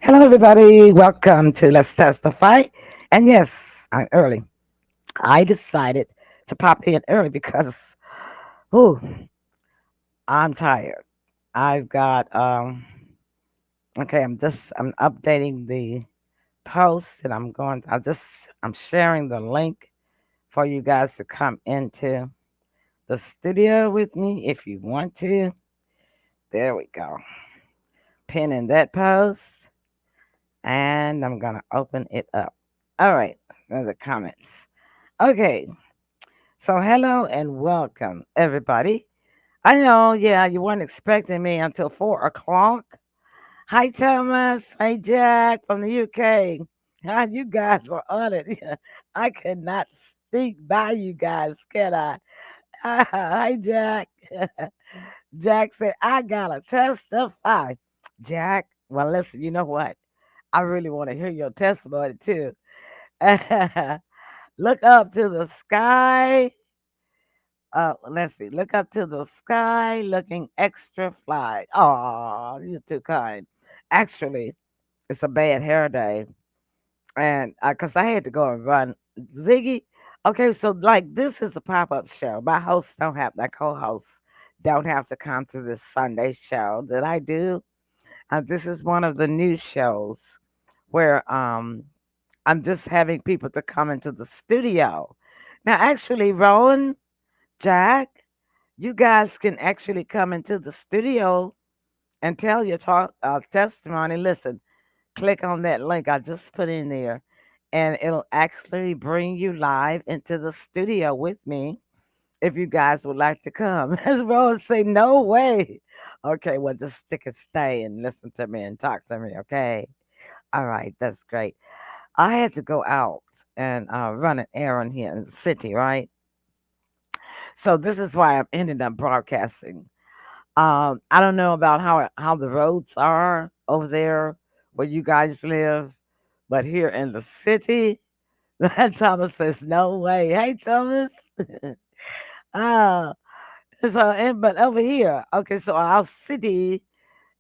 Hello, everybody. Welcome to Let's Testify. And yes, I'm early. I decided to pop in early because, ooh, I'm tired. I've got, okay, I'm updating the post and I'm sharing the link for you guys to come into the studio with me if you want to. There we go. Pinning that post and I'm going to open it up. All right, there's the comments. Okay, so hello and welcome, everybody. I know, yeah, you weren't expecting me until 4 o'clock. Hi, Thomas. Hey, Jack from the UK. Hi, you guys are on it. I could not sneak by you guys, can I? Hi, Jack. Jack said, I gotta testify. Jack, well, listen, you know what? I really want to hear your testimony too. Look up to the sky. Let's see. Look up to the sky, looking extra fly. Oh, you're too kind. Actually, it's a bad hair day, and cause I had to go and run Ziggy. Okay, so like this is a pop up show. My co-hosts don't have to come to this Sunday show that I do. This is one of the new shows where I'm just having people to come into the studio. Now, actually, Rowan, Jack, you guys can actually come into the studio and tell your testimony. Listen, click on that link I just put in there, and it'll actually bring you live into the studio with me if you guys would like to come. As Rose say, no way. Okay, well, just stick and stay and listen to me and talk to me, okay? All right, that's great. I had to go out and run an errand here in the city, right? So this is why I'm ending up broadcasting. I don't know about how the roads are over there where you guys live, but here in the city, Thomas says no way. Hey Thomas, uh, but over here, okay, so our city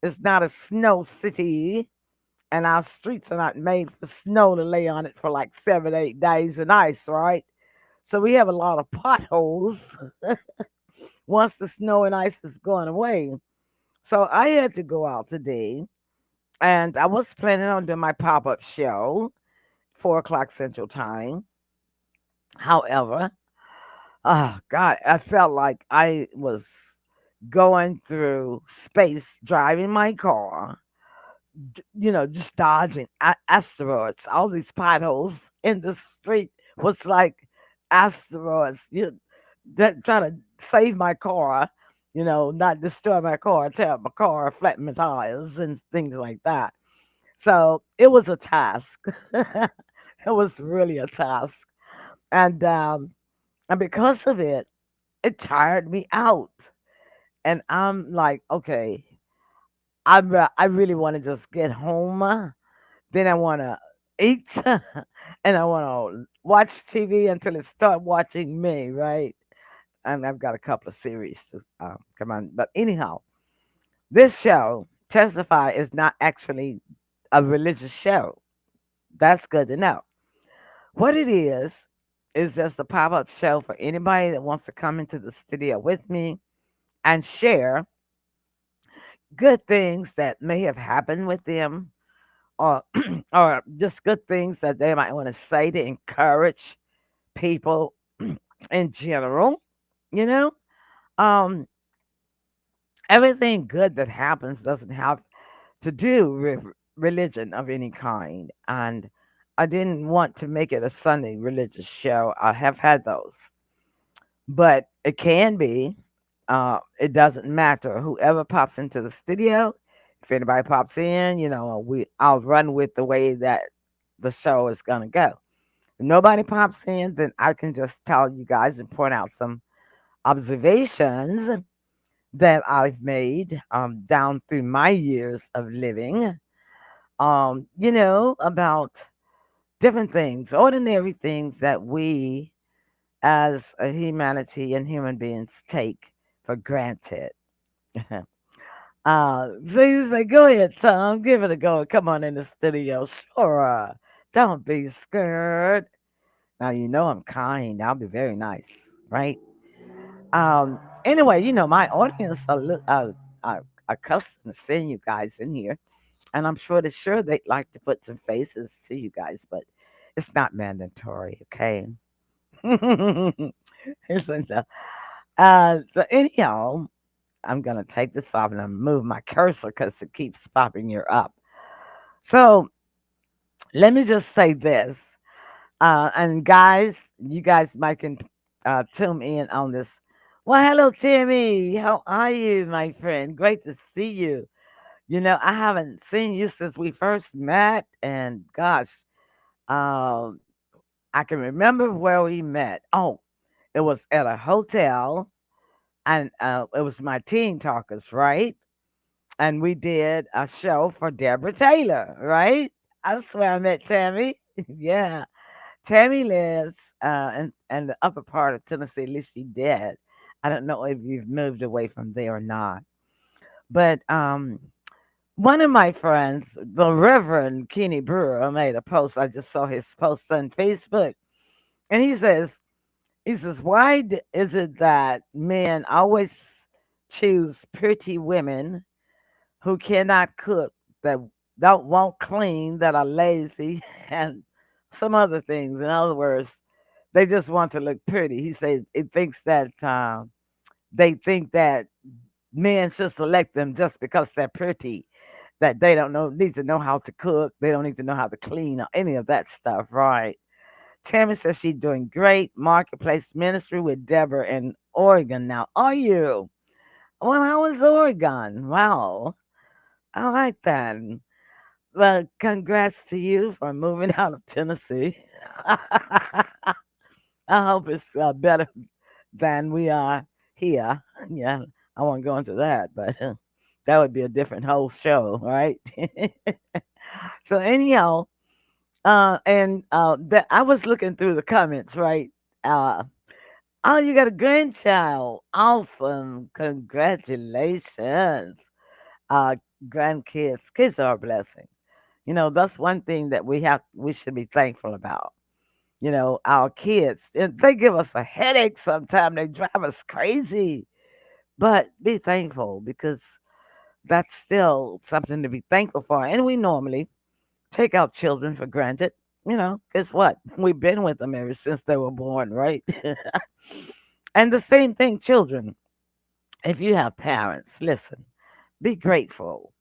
is not a snow city, and our streets are not made for snow to lay on it for like 7, 8 days and ice, right? So we have a lot of potholes once the snow and ice is gone away. So I had to go out today, and I was planning on doing my pop up show, 4 o'clock Central Time. However, oh God, I felt like I was going through space driving my car, just dodging asteroids. All these potholes in the street was like asteroids. That trying to save my car, not destroy my car, tear up my car, flatten my tires, and things like that. So it was a task. It was really a task, and because of it, it tired me out. And I'm like, okay, I really want to just get home. Then I want to eat, and I want to watch TV until it start watching me, right? And I've got a couple of series to come on. But anyhow, this show, Testify, is not actually a religious show. That's good to know. What it is just a pop up show for anybody that wants to come into the studio with me and share good things that may have happened with them, or or just good things that they might want to say to encourage people in general. You know, um, everything good that happens doesn't have to do with religion of any kind, and I didn't want to make it a Sunday religious show. I have had those, but it can be. It doesn't matter. Whoever pops into the studio, if anybody pops in, I'll run with the way that the show is gonna go. If nobody pops in, then I can just tell you guys and point out some observations that I've made down through my years of living. About different things, ordinary things that we as a humanity and human beings take for granted. So you say, go ahead, Tom, give it a go. Come on in the studio. Sure. Don't be scared. Now you know I'm kind. I'll be very nice, right? Anyway, my audience are accustomed to seeing you guys in here, and I'm sure they'd like to put some faces to you guys, but it's not mandatory, okay? Isn't that? So anyhow, I'm gonna take this off and I'm move my cursor because it keeps popping you up. So let me just say this, and guys, you guys might can tune in on this. Well, hello, Timmy. How are you, my friend? Great to see you. I haven't seen you since we first met, and gosh, um, I can remember where we met. Oh, it was at a hotel, and it was my Teen Talkers, right? And we did a show for Deborah Taylor, right? That's where I met Tammy. Yeah, Tammy lives in the upper part of Tennessee. At least she did. I don't know if you've moved away from there or not. But one of my friends, the Reverend Kenny Brewer, made a post. I just saw his post on Facebook, and he says, why is it that men always choose pretty women who cannot cook, that don't won't clean, that are lazy, and some other things. In other words, they just want to look pretty. He says it thinks that they think that men should select them just because they're pretty. That they don't need to know how to cook. They don't need to know how to clean or any of that stuff, right? Tammy says she's doing great marketplace ministry with Deborah in Oregon now. Are you? Well, how is Oregon? Wow. All right then. Well, congrats to you for moving out of Tennessee. I hope it's better than we are here. Yeah, I won't go into that, but that would be a different whole show, right? So anyhow, I was looking through the comments, right? Uh, oh, you got a grandchild! Awesome! Congratulations! Uh, Grandkids, kids are a blessing. That's one thing that we should be thankful about. Our kids, and they give us a headache sometimes. They drive us crazy, but be thankful because that's still something to be thankful for. And we normally take our children for granted. Guess what? We've been with them ever since they were born, right? And the same thing, children. If you have parents, listen, be grateful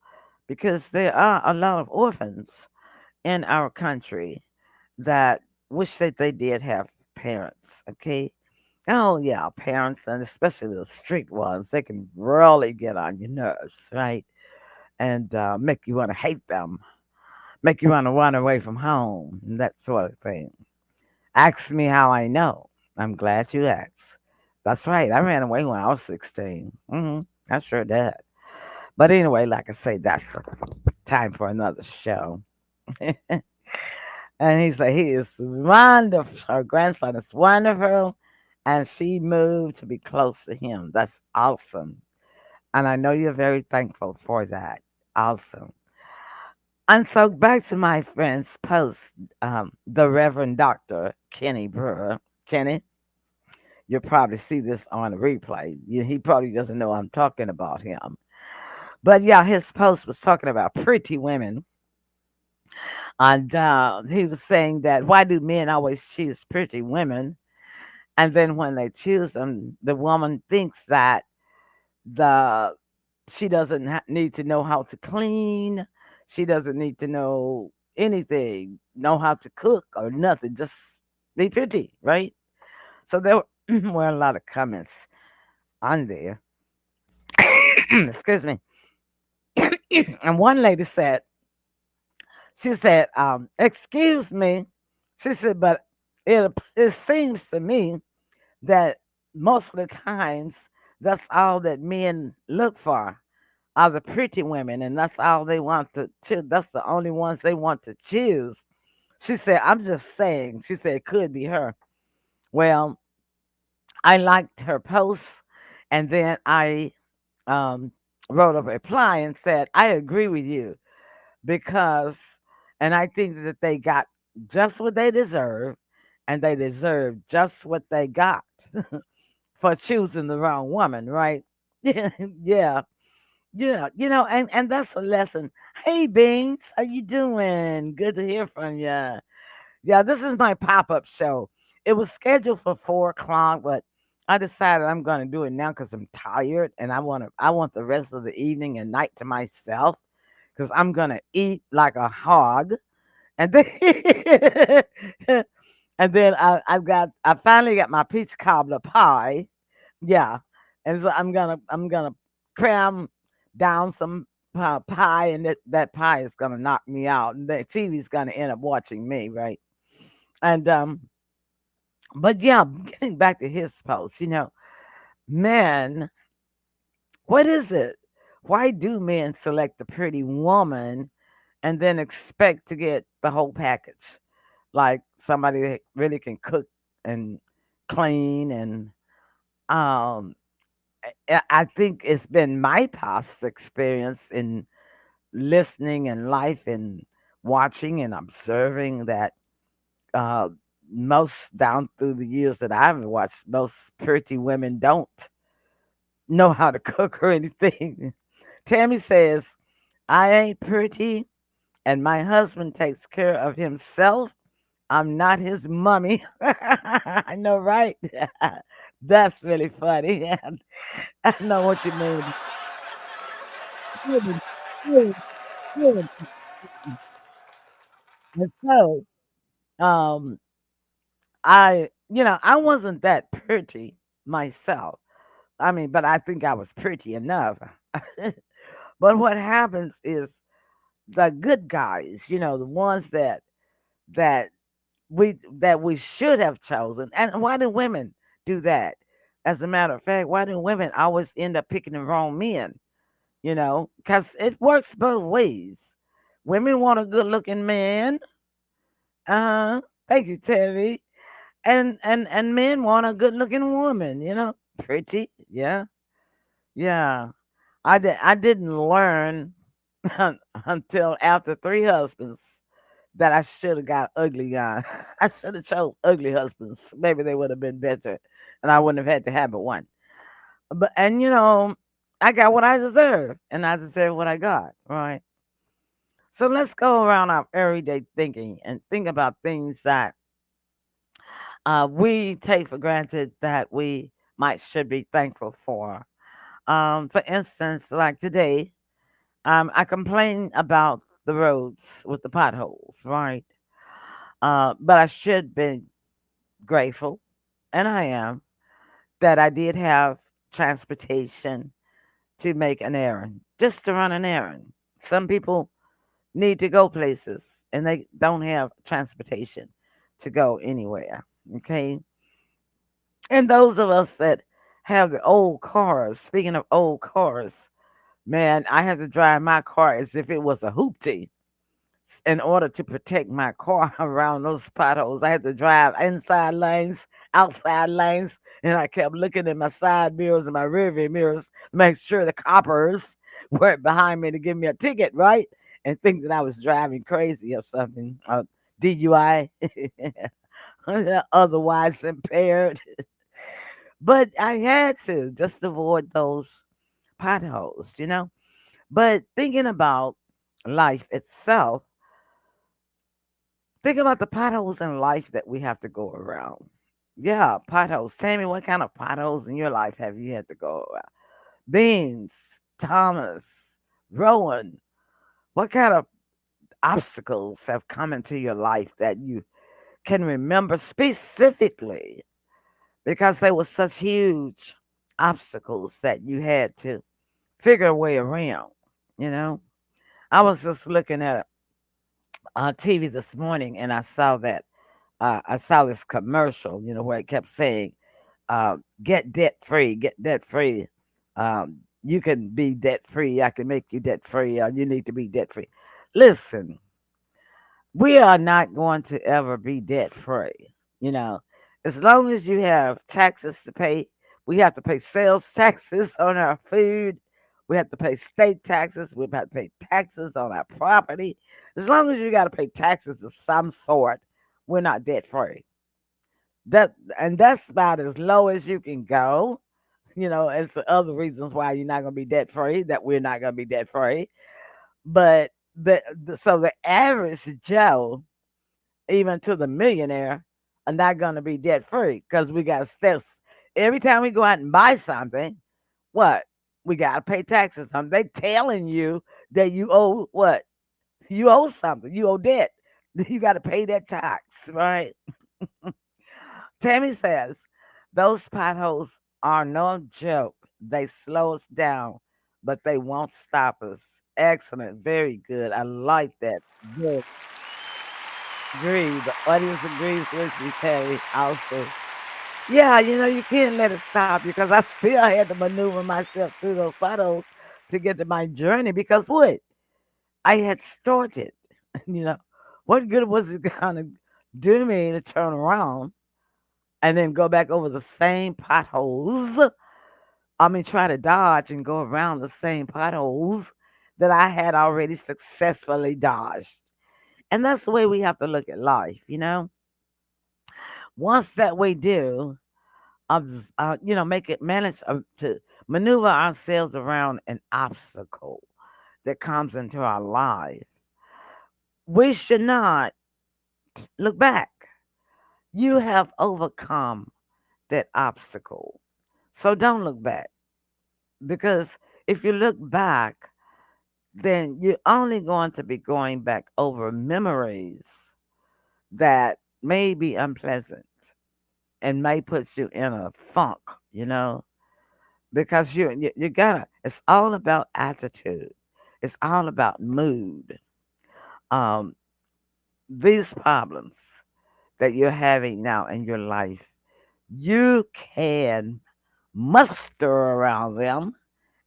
because there are a lot of orphans in our country that wish that they did have parents, okay? Oh, yeah, parents, and especially the strict ones, they can really get on your nerves, right? And make you want to hate them, make you want to run away from home, and that sort of thing. Ask me how I know. I'm glad you asked. That's right, I ran away when I was 16. I sure did. But anyway, like I say, that's time for another show. And he said he is wonderful. Her grandson is wonderful. And she moved to be close to him. That's awesome. And I know you're very thankful for that. Awesome. And so back to my friend's post, the Reverend Dr. Kenny Brewer. Kenny, you'll probably see this on a replay. He probably doesn't know I'm talking about him. But yeah, his post was talking about pretty women. And he was saying that why do men always choose pretty women? And then when they choose them, the woman thinks that the she doesn't need to know how to clean. She doesn't need to know anything, know how to cook or nothing. Just be pretty, right? So there were a lot of comments on there. Excuse me. And one lady said, excuse me. She said, but it seems to me that most of the times that's all that men look for are the pretty women, and that's all they want to choose. That's the only ones they want to choose. She said, I'm just saying. She said it could be her. Well, I liked her post, and then I um wrote a reply and said, I agree with you because, and I think that they got just what they deserve, and they deserve just what they got for choosing the wrong woman, right? Yeah, yeah, yeah. And that's a lesson. Hey, Beans, how you doing? Good to hear from you. Yeah, this is my pop-up show. It was scheduled for 4 o'clock, but I decided I'm gonna do it now because I'm tired and I want the rest of the evening and night to myself because I'm gonna eat like a hog. And then and then I finally got my peach cobbler pie. Yeah. And so I'm gonna cram down some pie, and that pie is gonna knock me out. And the TV's gonna end up watching me, right? And but yeah, getting back to his post, men, what is it? Why do men select the pretty woman and then expect to get the whole package? Like somebody that really can cook and clean and um I think it's been my past experience in listening and life and watching and observing that uh, most down through the years that I've watched, most pretty women don't know how to cook or anything. Tammy says, I ain't pretty and my husband takes care of himself. I'm not his mummy. I know, right? That's really funny. I know what you mean. Good, good, good. And so, um, I wasn't that pretty myself. I mean, but I think I was pretty enough. But what happens is the good guys, the ones that that we should have chosen. And why do women do that? As a matter of fact, why do women always end up picking the wrong men? Because it works both ways. Women want a good looking man. Thank you, Terry. And men want a good looking woman, pretty. Yeah. Yeah. I didn't learn until after 3 husbands that I should have got ugly guy. I should have chose ugly husbands. Maybe they would have been better, and I wouldn't have had to have but one. But and I got what I deserve, and I deserve what I got. Right. So let's go around our everyday thinking and think about things that we take for granted that we might should be thankful for. For instance, like today, I complain about the roads with the potholes, right? But I should be grateful, and I am, that I did have transportation to make an errand, just to run an errand. Some people need to go places and they don't have transportation to go anywhere. Okay. And those of us that have the old cars, speaking of old cars, man, I had to drive my car as if it was a hoopty in order to protect my car around those potholes. I had to drive inside lanes, outside lanes, and I kept looking at my side mirrors and my rearview mirrors to make sure the coppers weren't behind me to give me a ticket, right? And think that I was driving crazy or something, DUI, otherwise impaired. But I had to just avoid those potholes. But thinking about life itself, think about the potholes in life that we have to go around. Yeah, potholes. Tell me, what kind of potholes in your life have you had to go around? Beans, Thomas, Rowan, what kind of obstacles have come into your life that you can remember specifically because they were such huge obstacles that you had to figure a way around? You know, I was just looking at TV this morning and I saw this commercial, where it kept saying, "Get debt free, get debt free. You can be debt free. I can make you debt free. You need to be debt free." Listen, we are not going to ever be debt free. You know, as long as you have taxes to pay, we have to pay sales taxes on our food. We have to pay state taxes. We have to pay taxes on our property. As long as you got to pay taxes of some sort, we're not debt free. That's about as low as you can go. It's the other reasons why you're not going to be debt free. That we're not going to be debt free. But so the average Joe, even to the millionaire, are not going to be debt free because we got to still every time we go out and buy something, what we got to pay taxes on. They telling you that you owe what you owe something, you owe debt. You got to pay that tax, right? Tammy says those potholes are no joke. They slow us down, but they won't stop us. Excellent, very good. I like that. Good. Agree. The audience agrees with you, Terry. Also, yeah, you can't let it stop you because I still had to maneuver myself through those puddles to get to my journey because what? I had started. You know, what good was it going to do to me to turn around and then go back over the same potholes? I mean, try to dodge and go around the same potholes that I had already successfully dodged. And that's the way we have to look at life. Once that we do, make it manage to maneuver ourselves around an obstacle that comes into our life, we should not look back. You have overcome that obstacle. So don't look back because if you look back, then you're only going to be going back over memories that may be unpleasant and may put you in a funk, because you gotta. It's all about attitude. It's all about mood. Um, these problems that you're having now in your life, you can muster around them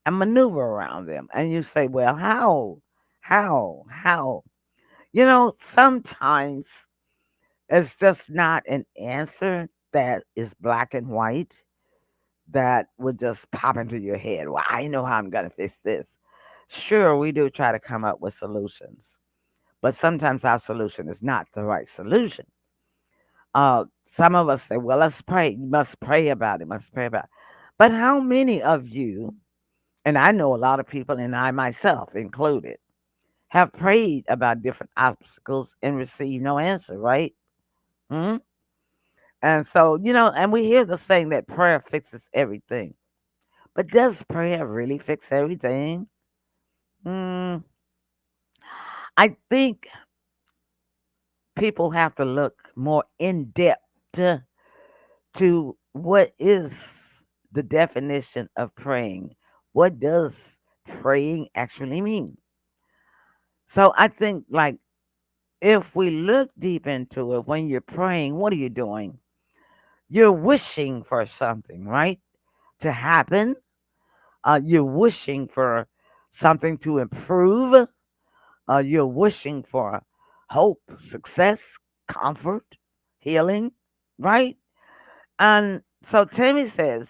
and maneuver around them. And you say, well, how? How? Sometimes it's just not an answer that is black and white that would just pop into your head. Well, I know how I'm going to fix this. Sure, we do try to come up with solutions, but sometimes our solution is not the right solution. Some of us say, well, let's pray. You must pray about it, must pray about it. But how many of you, and I know a lot of people, and I myself included, have prayed about different obstacles and received no answer, right? Hmm. And so, and we hear the saying that prayer fixes everything. But does prayer really fix everything? Mm, I think people have to look more in depth to what is the definition of praying. What does praying actually mean? So I think, like, if we look deep into it, when you're praying, what are you doing? You're wishing for something, right? To happen. You're wishing for something to improve. You're wishing for hope, success, comfort, healing, right? And so Tammy says,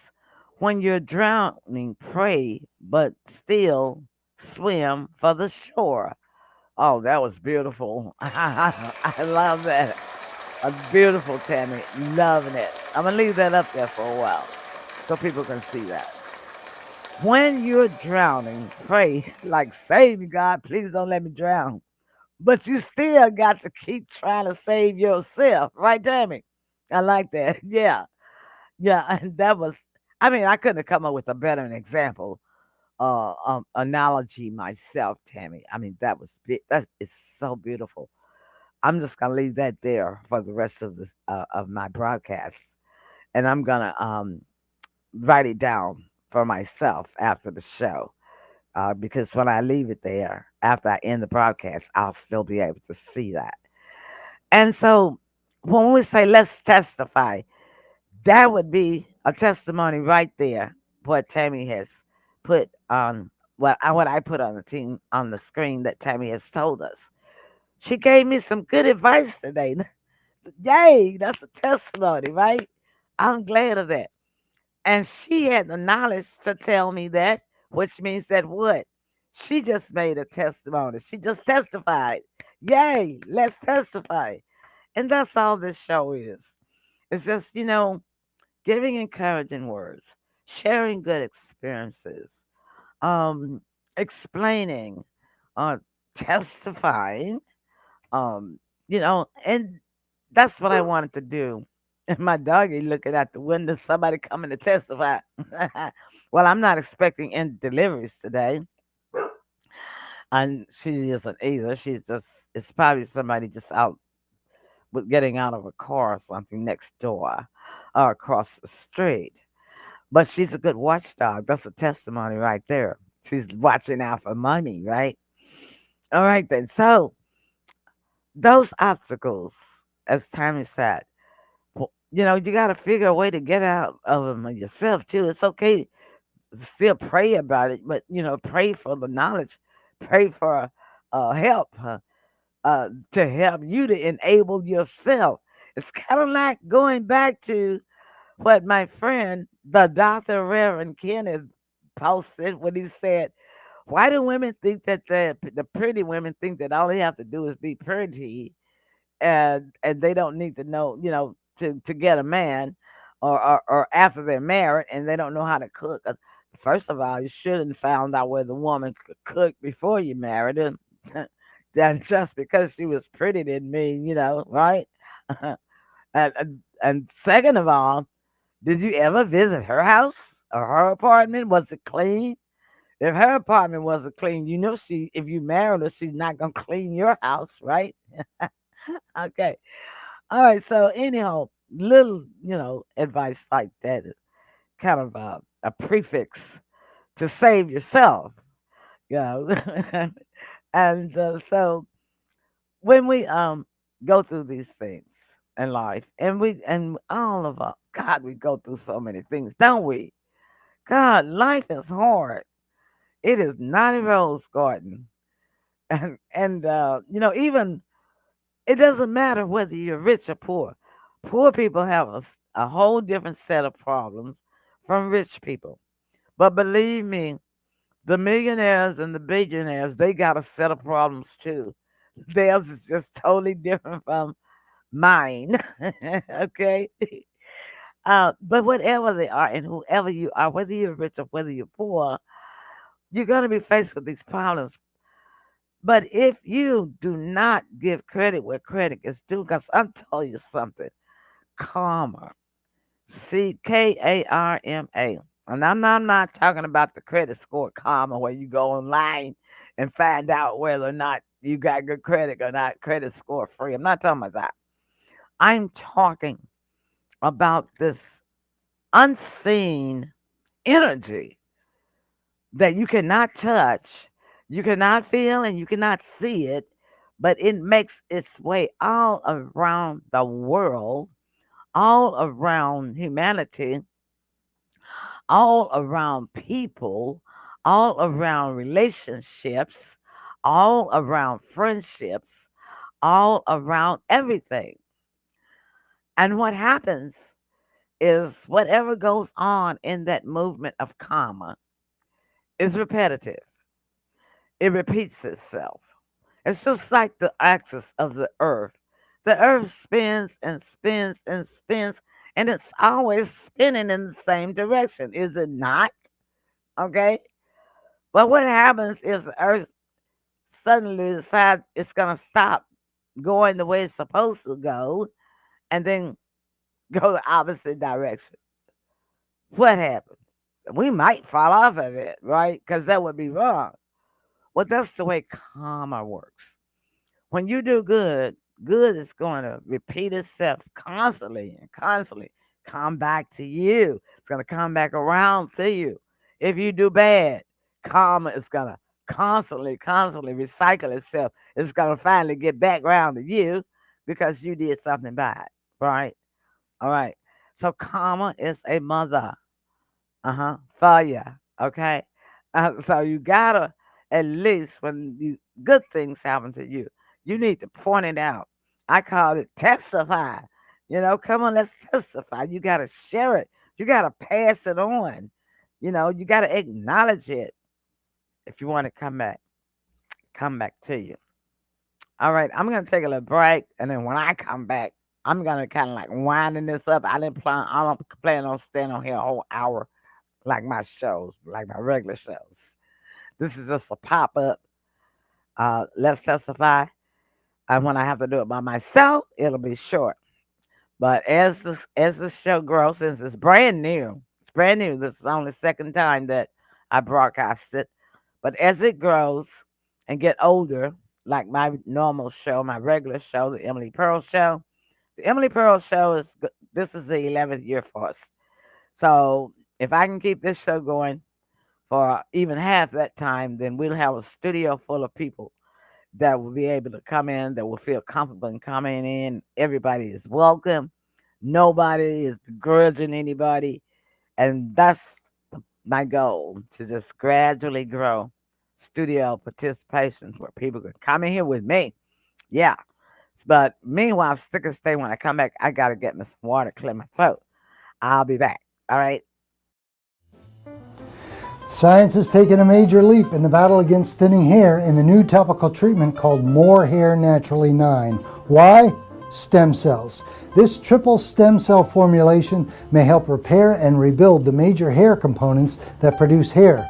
when you're drowning, pray, but still swim for the shore. Oh, that was beautiful. I love that. A beautiful, Tammy. Loving it. I'm going to leave that up there for a while so people can see that. When you're drowning, pray, like, save me, God. Please don't let me drown. But you still got to keep trying to save yourself. Right, Tammy? I like that. Yeah. Yeah. And that was, I mean, I couldn't have come up with a better example, analogy myself, Tammy. I mean, that is so beautiful. I'm just gonna leave that there for the rest of this of my broadcast, and I'm gonna write it down for myself after the show. Because when I leave it there after I end the broadcast, I'll still be able to see that. And so when we say let's testify, that would be a testimony right there. What Tammy has put on what I put on the team on the screen that Tammy has told us. She gave me some good advice today. Yay, that's a testimony, right? I'm glad of that. And she had the knowledge to tell me that. which means that what? She just made a testimony. She just testified. Yay, let's testify. And that's all this show is. It's just, giving encouraging words, sharing good experiences, um, explaining, uh, testifying, and that's what I wanted to do. And my doggy looking out the window, somebody coming to testify. Well, I'm not expecting any deliveries today, and she isn't either. It's probably somebody just out with getting out of a car or something next door or across the street. But she's a good watchdog. That's a testimony right there. She's watching out for money, right? All right, then. So, those obstacles, as Tammy said, you got to figure a way to get out of them yourself, too. It's okay to still pray about it, but, pray for the knowledge, pray for help to help you to enable yourself. It's kind of like going back to what my friend, the Dr. Reverend Kenneth, posted when he said, why do women think that the pretty women think that all they have to do is be pretty, and they don't need to know, to get a man, or after they're married and they don't know how to cook. First of all, you should have found out whether the woman could cook before you married her. That just because she was pretty didn't mean, right? And second of all, did you ever visit her house or her apartment? Was it clean? If her apartment wasn't clean, if you married her, she's not gonna clean your house, right? Okay. All right. So anyhow, little, advice like that is kind of a prefix to save yourself, you know. And so when we go through these things in life, and all of us, God, we go through so many things, don't we? God, life is hard. It is not a rose garden. And even it doesn't matter whether you're rich or poor. Poor people have a whole different set of problems from rich people. But believe me, the millionaires and the billionaires, they got a set of problems too. Theirs is just totally different from mine. Okay? But whatever they are and whoever you are, whether you're rich or whether you're poor, you're going to be faced with these problems. But if you do not give credit where credit is due, because I'll tell you something, karma, Karma. And I'm not talking about the credit score karma where you go online and find out whether or not you got good credit or not, credit score free. I'm not talking about that. I'm talking about this unseen energy that you cannot touch, you cannot feel, and you cannot see it, but it makes its way all around the world, all around humanity, all around people, all around relationships, all around friendships, all around everything. And what happens is whatever goes on in that movement of karma is repetitive. It repeats itself. It's just like the axis of the earth. The earth spins and spins and spins, and it's always spinning in the same direction, is it not? Okay. But what happens if the earth suddenly decides it's going to stop going the way it's supposed to go and then go the opposite direction? What happens? We might fall off of it, right? Because that would be wrong. Well, that's the way karma works. When you do good, good is going to repeat itself constantly and constantly come back to you. It's going to come back around to you. If you do bad, karma is going to constantly recycle itself. It's going to finally get back around to you because you did something bad, right? All right. So karma is a mother. For you. Okay. So you gotta, at least when good things happen to you need to point it out. I call it testify. Come on, let's testify. You gotta share it. You gotta pass it on. You gotta acknowledge it. if you want to come back to you. All right, I'm gonna take a little break, and then when I come back, I'm gonna kind of like winding this up. I didn't plan. I don't plan on staying on here a whole hour like my shows, like my regular shows. This is just a pop up. Let's testify. And when I have to do it by myself, it'll be short. But as the show grows, since it's brand new. This is only the second time that I broadcast it. But as it grows and get older, like my normal show, my regular show, the Emily Pearl Show, the Emily Pearl Show this is the 11th year for us. So if I can keep this show going for even half that time, then we'll have a studio full of people that will be able to come in, that will feel comfortable in coming in. Everybody is welcome. Nobody is begrudging anybody. And that's my goal, to just gradually grow studio participation where people can come in here with me. Yeah. But meanwhile, stick and stay. When I come back, I got to get me some water, clear my throat. I'll be back. All right. Science has taken a major leap in the battle against thinning hair in the new topical treatment called More Hair Naturally 9. Why? Stem cells. This triple stem cell formulation may help repair and rebuild the major hair components that produce hair.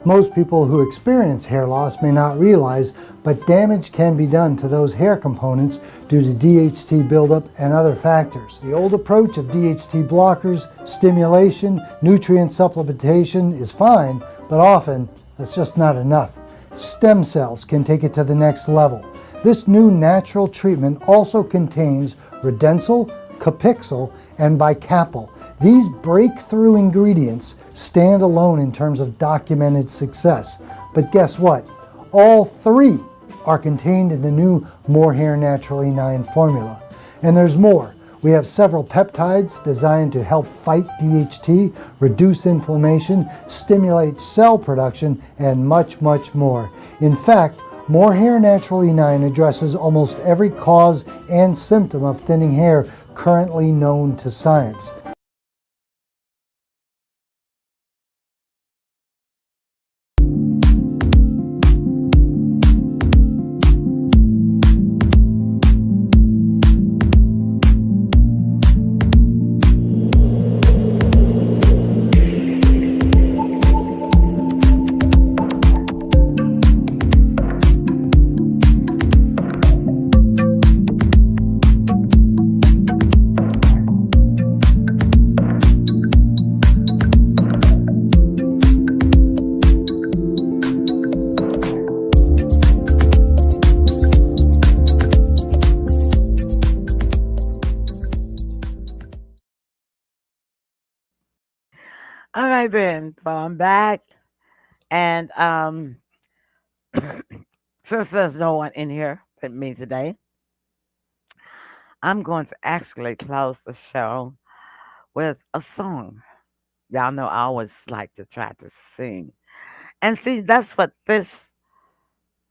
Most people who experience hair loss may not realize, but damage can be done to those hair components due to DHT buildup and other factors. The old approach of DHT blockers, stimulation, nutrient supplementation is fine, but often that's just not enough. Stem cells can take it to the next level. This new natural treatment also contains Redensyl, Capixyl, and Bicapyl. These breakthrough ingredients stand alone in terms of documented success. But guess what? All three are contained in the new More Hair Naturally 9 formula. And there's more. We have several peptides designed to help fight DHT, reduce inflammation, stimulate cell production, and much, much more. In fact, More Hair Naturally 9 addresses almost every cause and symptom of thinning hair currently known to science. All right, then. So I'm back. And since there's no one in here but me today, I'm going to actually close the show with a song. Y'all know I always like to try to sing. And see, that's what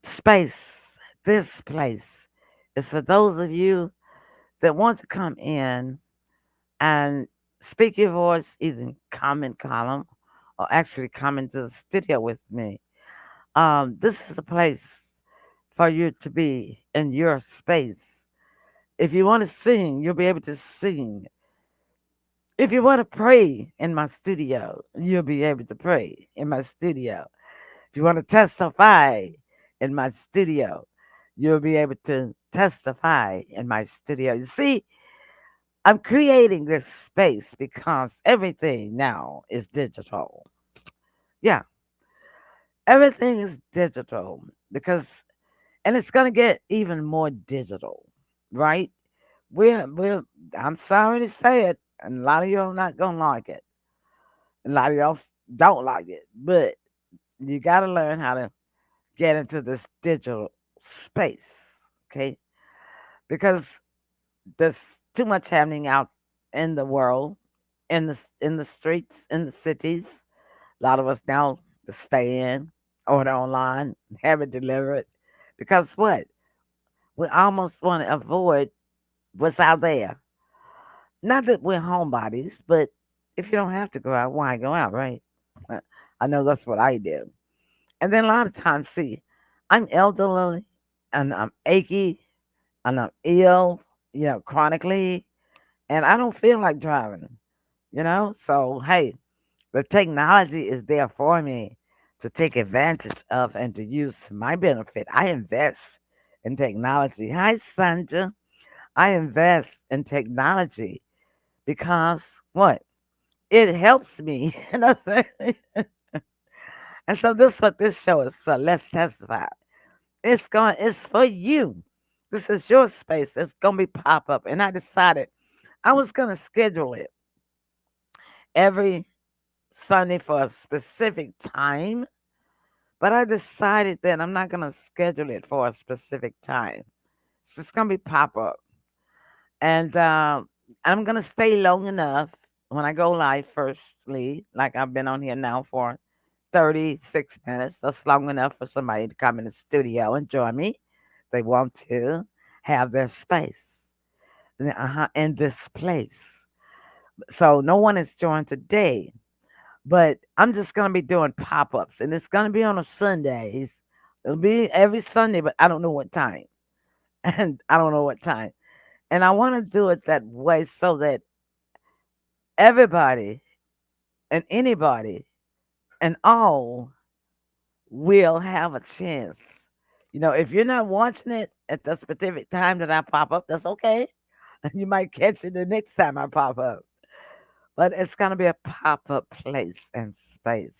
space, this place, is for those of you that want to come in and speak your voice, either in comment column or actually come into the studio with me. This is a place for you to be in your space. If you want to sing, you'll be able to sing. If you want to pray in my studio, you'll be able to pray in my studio. If you want to testify in my studio, you'll be able to testify in my studio. You see, I'm creating this space because everything now is digital. Yeah, everything is digital because, and it's going to get even more digital, right? We're, I'm sorry to say it, and a lot of y'all not going to like it. A lot of y'all don't like it, but you got to learn how to get into this digital space, okay? Because there's too much happening out in the world, in the streets, in the cities. A lot of us now to stay in, order online, have it delivered. Because what? We almost want to avoid what's out there. Not that we're homebodies, but if you don't have to go out, why go out, right? Uh, I know that's what I do. And then a lot of times, see, I'm elderly and I'm achy and I'm ill, chronically, and I don't feel like driving. So, hey, the technology is there for me to take advantage of and to use to my benefit. I invest in technology. Hi, Sandra. I invest in technology because what? It helps me. And so this is what this show is for. Let's testify. It's for you. This is your space. It's gonna be pop up. And I decided I was gonna schedule it every Sunday for a specific time, but I decided that I'm not gonna schedule it for a specific time. So it's gonna be pop up. And I'm gonna stay long enough when I go live firstly, like I've been on here now for 36 minutes. That's long enough for somebody to come in the studio and join me. They want to have their space in this place. So no one is joined today, but I'm just going to be doing pop ups and it's going to be on a Sundays. It'll be every Sunday, but I don't know what time. And I don't know what time. And I want to do it that way so that everybody and anybody and all will have a chance. If you're not watching it at the specific time that I pop up, that's okay. You might catch it the next time I pop up. But it's going to be a pop up place and space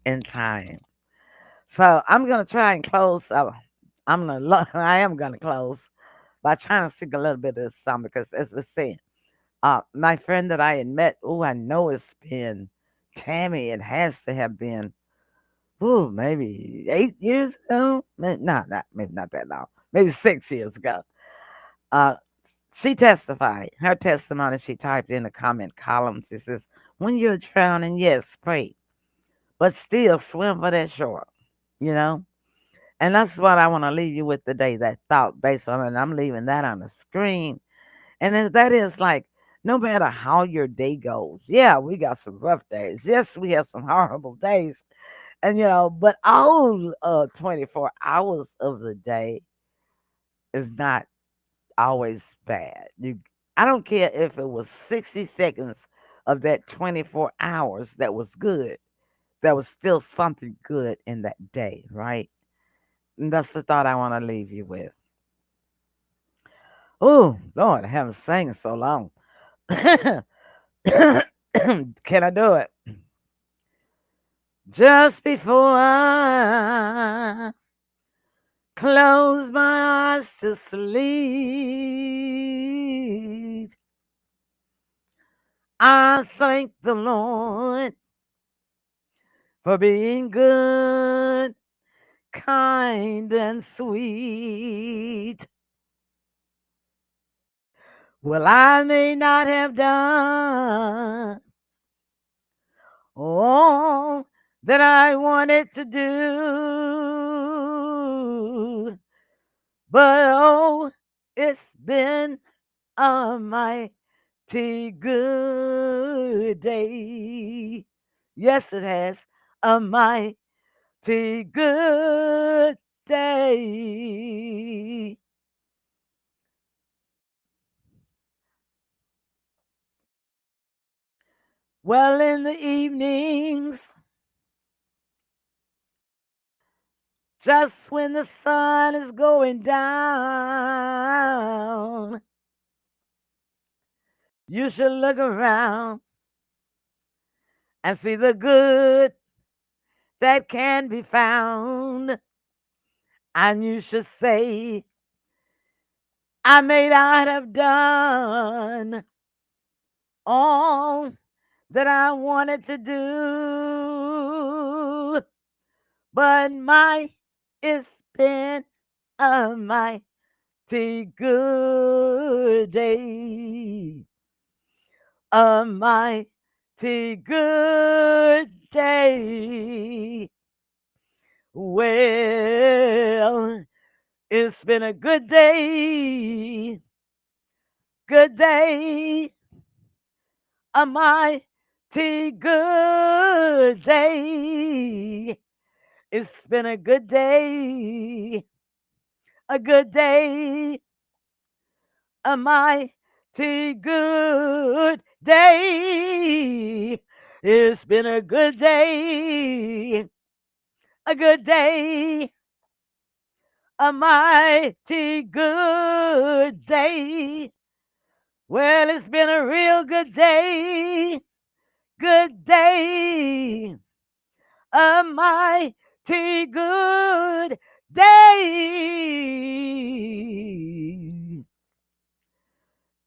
and time. So I'm going to try and close. I am going to close by trying to sing a little bit of this song because, as we said, my friend that I had met, I know it's been Tammy. It has to have been maybe 8 years ago. Maybe not that long. Maybe 6 years ago. Uh, she testified. Her testimony, she typed in the comment column. She says, "When you're drowning, yes, pray, but still swim for that shore." You know, and that's what I want to leave you with today. That thought based on it. I'm leaving that on the screen, and that is like, no matter how your day goes, yeah, we got some rough days. Yes, we have some horrible days. And but all 24 hours of the day is not always bad. I don't care if it was 60 seconds of that 24 hours that was good. There was still something good in that day, right? And that's the thought I want to leave you with. Oh, Lord, I haven't sang so long. Can I do it? Just before I close my eyes to sleep, I thank the Lord for being good, kind, and sweet. Well, I may not have done all that I wanted to do, but oh, it's been a mighty good day. Yes, it has. A mighty good day. Well, in the evenings, just when the sun is going down, you should look around and see the good that can be found. And you should say, I may not have done all that I wanted to do, but it's been a mighty good day. A mighty good day. Well, it's been a good day. Good day. A mighty good day. It's been a good day, a good day, a mighty good day. It's been a good day, a mighty good day. Well, it's been a real good day, a mighty good day.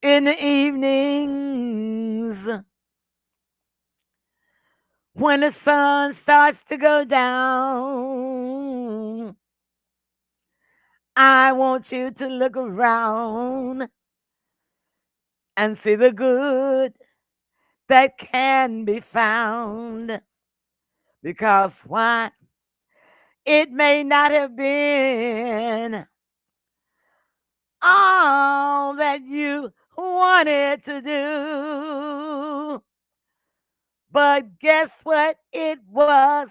In the evenings, when the sun starts to go down, I want you to look around and see the good that can be found. Because why? It may not have been all that you wanted to do, but guess what? It was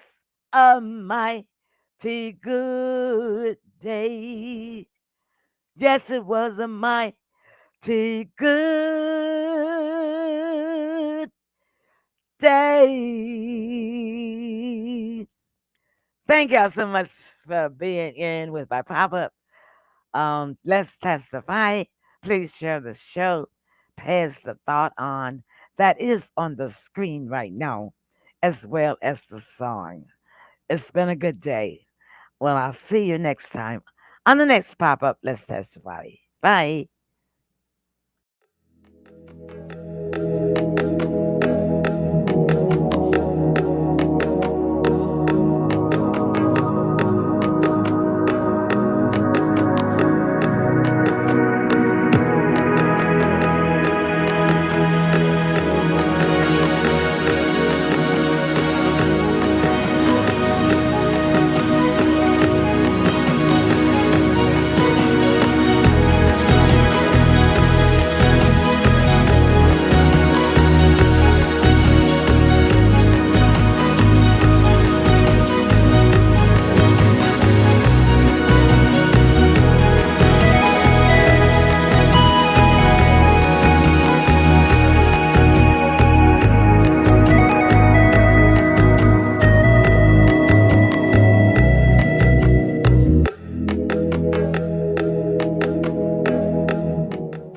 a mighty good day. Yes, it was a mighty good day. Thank y'all so much for being in with my pop up. Let's testify. Please share the show. Pass the thought on that is on the screen right now, as well as the song. It's been a good day. Well, I'll see you next time on the next pop up. Let's testify. Bye.